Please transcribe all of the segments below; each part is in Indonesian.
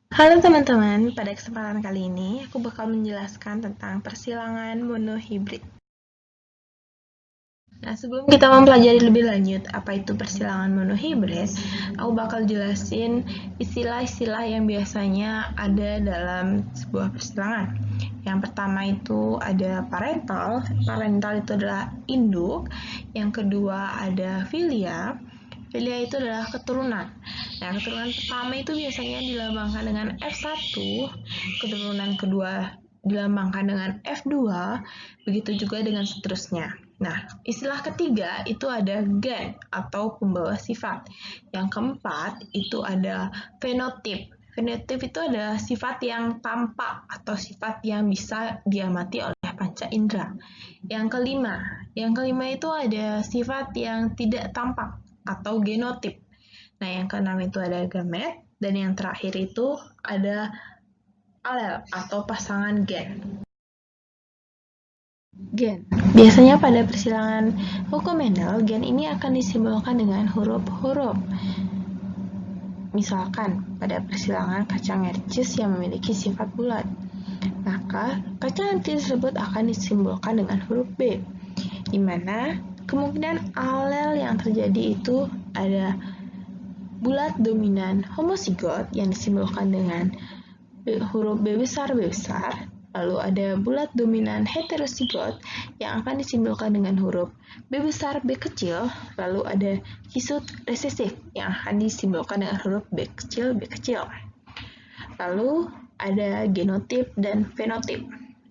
Halo teman-teman, pada kesempatan kali ini aku bakal menjelaskan tentang persilangan monohibrid. Nah, sebelum kita mempelajari lebih lanjut apa itu persilangan monohibrid, aku bakal jelasin istilah-istilah yang biasanya ada dalam sebuah persilangan. Yang pertama itu ada parental. Parental itu adalah induk. Yang kedua ada filia. Filia itu adalah keturunan. Nah, keturunan pertama itu biasanya dilambangkan dengan F1, keturunan kedua dilambangkan dengan F2, begitu juga dengan seterusnya. Nah, istilah ketiga itu ada gen atau pembawa sifat. Yang keempat itu ada fenotip. Fenotip itu adalah sifat yang tampak atau sifat yang bisa diamati oleh panca indera. Yang kelima itu ada sifat yang tidak tampak atau genotip. Nah, yang keenam itu ada gamet, dan yang terakhir itu ada alel atau pasangan gen. Gen. Biasanya pada persilangan hukum Mendel, gen ini akan disimbolkan dengan huruf-huruf. Misalkan, pada persilangan kacang ercis yang memiliki sifat bulat, maka kacang ercis tersebut akan disimbolkan dengan huruf B, di mana kemungkinan alel yang terjadi itu ada bulat dominan homozigot yang disimbolkan dengan huruf B besar, lalu ada bulat dominan heterozigot yang akan disimbolkan dengan huruf B besar, B kecil, lalu ada kisut resesif yang akan disimbolkan dengan huruf B kecil, B kecil. Lalu ada genotip dan fenotip,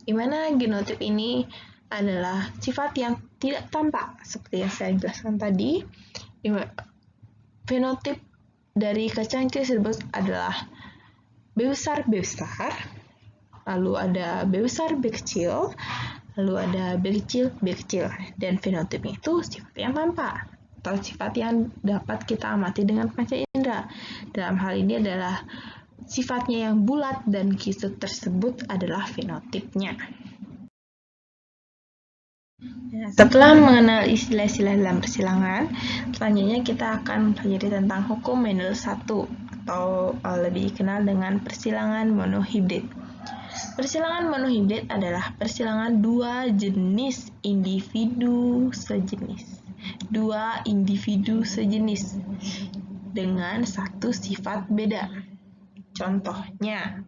di mana genotip ini adalah sifat yang tidak tampak, seperti yang saya jelaskan tadi. Fenotip dari kacang tersebut adalah B besar, B besar, lalu ada B besar, B kecil, lalu ada B kecil, B kecil. Dan fenotipnya itu sifat yang tampak atau sifat yang dapat kita amati dengan panca indera. Dalam hal ini adalah sifatnya yang bulat dan kisut tersebut adalah fenotipnya. Nah, setelah mengenal istilah-istilah dalam persilangan, selanjutnya kita akan mempelajari tentang hukum Mendel 1 atau lebih dikenal dengan persilangan monohibrid. Persilangan monohibrid adalah persilangan dua jenis individu sejenis. Dua individu sejenis dengan satu sifat beda. Contohnya,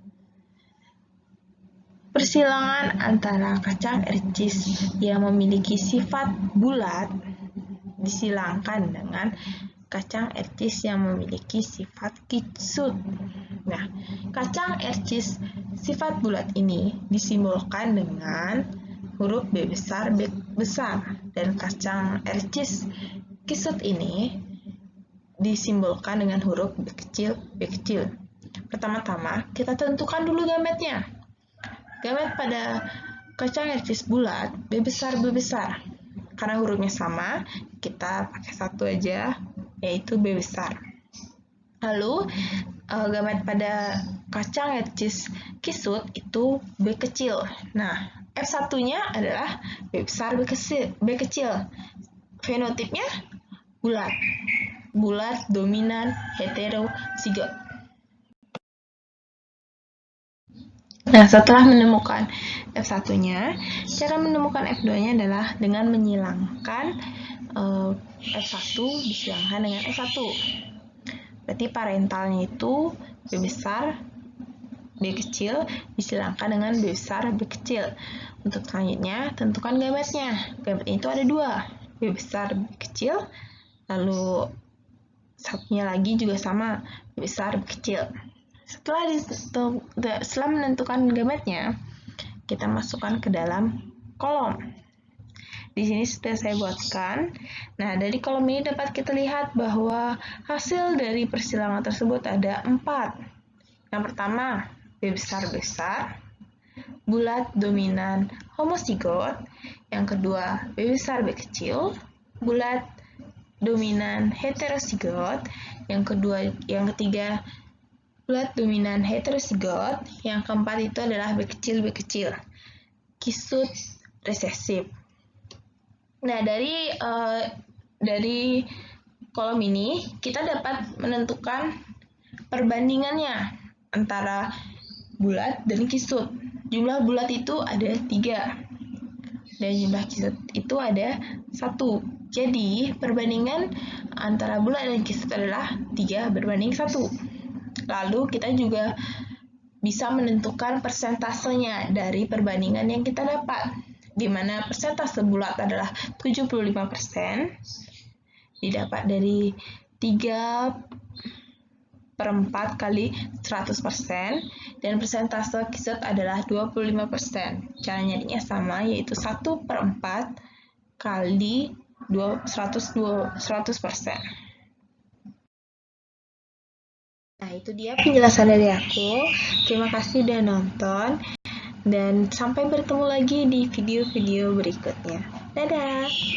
persilangan antara kacang ercis yang memiliki sifat bulat disilangkan dengan kacang ercis yang memiliki sifat kisut. Nah, kacang ercis sifat bulat ini disimbolkan dengan huruf B besar, B besar, dan kacang ercis kisut ini disimbolkan dengan huruf B kecil, B kecil. Pertama-tama, kita tentukan dulu gametnya. Gamet pada kacang ercis bulat, B besar, B besar. Karena hurufnya sama, kita pakai satu aja, yaitu B besar. Lalu, gamet pada kacang ercis kisut itu B kecil. Nah, F1-nya adalah B besar, B kecil. Fenotipnya bulat. Bulat dominan heterozigot. Nah, setelah menemukan F1-nya, cara menemukan F2-nya adalah dengan menyilangkan F1 disilangkan dengan F1. Berarti parentalnya itu B besar, B kecil disilangkan dengan B besar, B kecil. Untuk selanjutnya, tentukan gametnya. Gametnya itu ada dua, B besar, B kecil, lalu satunya lagi juga sama, B besar, B kecil. Setelah menentukan gametnya, kita masukkan ke dalam kolom. Di sini sudah saya buatkan. Nah, dari kolom ini dapat kita lihat bahwa hasil dari persilangan tersebut ada 4. Yang pertama, B besar, bulat dominan homozigot. Yang kedua, B besar, B kecil, bulat dominan heterozigot. Yang ketiga, bulat dominan heterozigot. Yang keempat itu adalah B kecil, B kecil. Kisut resesif. Nah, dari kolom ini kita dapat menentukan perbandingannya. antara bulat dan kisut. Jumlah bulat itu ada 3 dan jumlah kisut itu ada 1. Jadi perbandingan antara bulat dan kisut adalah 3 berbanding 1. Lalu kita juga bisa menentukan persentasenya dari perbandingan yang kita dapat, di mana persentase bulat adalah 75%, didapat dari 3/4 kali 100%, dan persentase kisut adalah 25%. Cara nyarinya sama, yaitu 1/4 kali 100%. Nah, itu dia penjelasan dari aku. Terima kasih udah nonton, dan sampai bertemu lagi di video-video berikutnya. Dadah!